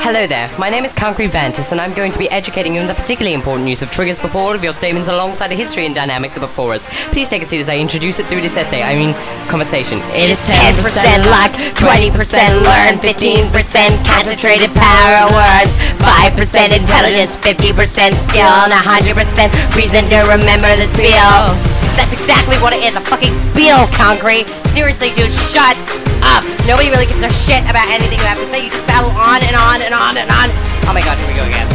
Hello there, my name is Kankri Vantas and I'm going to be educating you on the particularly important use of triggers before all of your statements alongside the history and dynamics of before us. Please take a seat as I introduce it through this conversation. It is 10% luck, 20% learn, 15% concentrated power words, 5% intelligence, 50% skill, and 100% reason to remember the spiel. That's exactly what it is, a fucking spiel, Kankri. Seriously, dude, shut up. Nobody really gives a shit about anything you have to say. You just babble on and on and on and on. Oh my god, here we go again.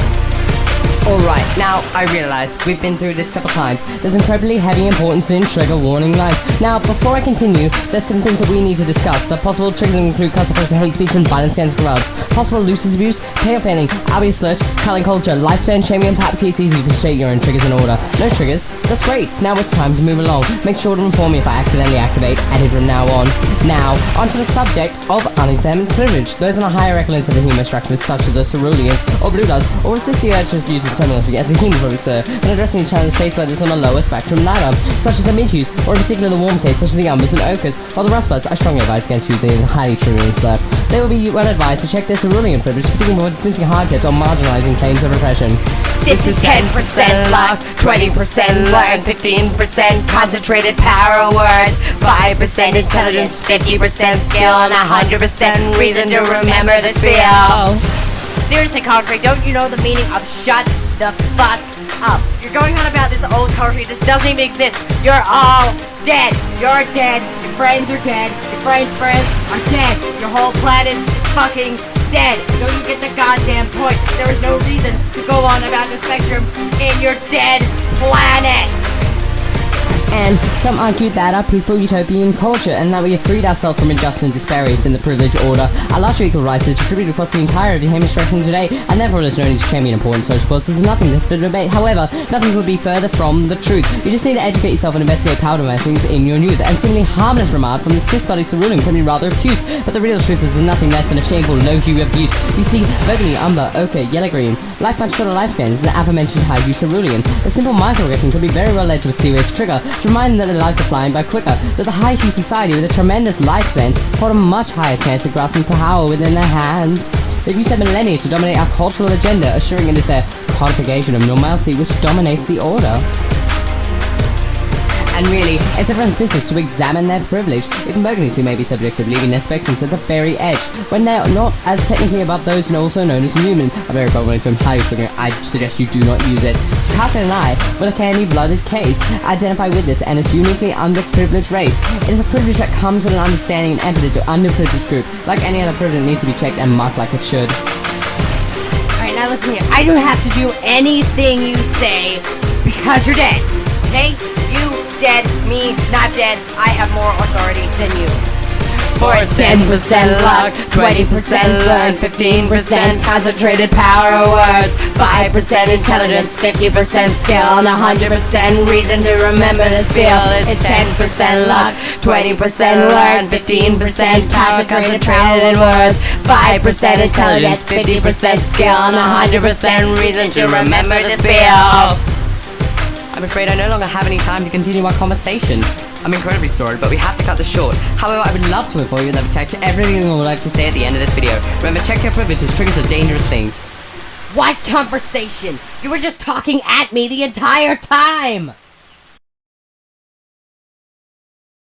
Alright, now I realise we've been through this several times. There's incredibly heavy importance in trigger warning lines. Now, before I continue, there's some things that we need to discuss. The possible triggers include cuss, oppression, hate speech, and violence against grubs. Possible loose abuse, payoff failing, abuse slush, culling culture, lifespan shaming, and perhaps it's easy to state your own triggers in order. No triggers? That's great. Now it's time to move along. Make sure to inform me if I accidentally activate edit from now on. Now, onto the subject of unexamined privilege. Those on a higher echelons of the human structure, such as the ceruleans or blue bloods, or resist the urge to use this terminology as a human privilege, when addressing a challenge faced by those on a lower spectrum ladder, such as the mid-hues, or in particular the warm case, such as the umbers and ochres, while the rust buds, I strongly advise against using a highly trivial slur. They will be well advised to check their cerulean privilege, particularly when dismissing hardships or marginalizing claims of repression. This is 10% luck, 20% learn, 15% concentrated power words, 5% intelligence, 50% skill, and 100% reason to remember the spiel. Seriously, Kankri, don't you know the meaning of shut the fuck up? You're going on about this old country. This doesn't even exist. You're all dead. You're dead. Your friends are dead. Your friends' friends are dead. Your whole planet is fucking dead. Don't you get the goddamn point? There is no reason to go on about the spectrum in your dead planet. And some argue that our peaceful utopian culture and that we have freed ourselves from injustice and disparities in the privileged order. Our larger equal rights is distributed across the entire of the human spectrum today, and therefore it is known as champion important social causes. Nothing to debate. However, nothing could be further from the truth. You just need to educate yourself and investigate power things in your youth. And seemingly harmless remark from the cis-body cerulean can be rather obtuse, but the real truth is nothing less than a shameful low-hue abuse. You see, burgundy, umber, ochre, yellow-green, life much shorter lifespans is the aforementioned high-hue cerulean. A simple microaggression could be very well led to a serious trigger, to remind them that their lives are flying by quicker, that the high-hue society with a tremendous lifespans hold a much higher chance of grasping power within their hands. They've used their millennia to dominate our cultural agenda, assuring it is their codification of normalcy which dominates the order. And really, it's everyone's business to examine their privilege, even burgundies who may be subject of leaving their spectrums at the very edge, when they are not as technically above those and also known as human. A very problematic term, highly triggering. I suggest you do not use it. Karkat and I, with a candy-blooded case, identify with this and its uniquely underprivileged race. It is a privilege that comes with an understanding and empathy to underprivileged group. Like any other privilege, it needs to be checked and marked like it should. Alright, now listen here. I don't have to do anything you say because you're dead. Okay? You dead, me not dead. I have more authority than you. For it's 10% luck, 20% learn, 15% concentrated power words, 5% intelligence, 50% skill, and 100% reason to remember the spiel. It's 10% luck, 20% learn, 15% concentrated words, 5% intelligence, 50% skill, and 100% reason to remember the spiel. I'm afraid I no longer have any time to continue our conversation. I'm incredibly sorry, but we have to cut this short. However, I would love to inform you that we checked everything I would like to say at the end of this video. Remember, check your privileges. Triggers are dangerous things. What conversation? You were just talking at me the entire time!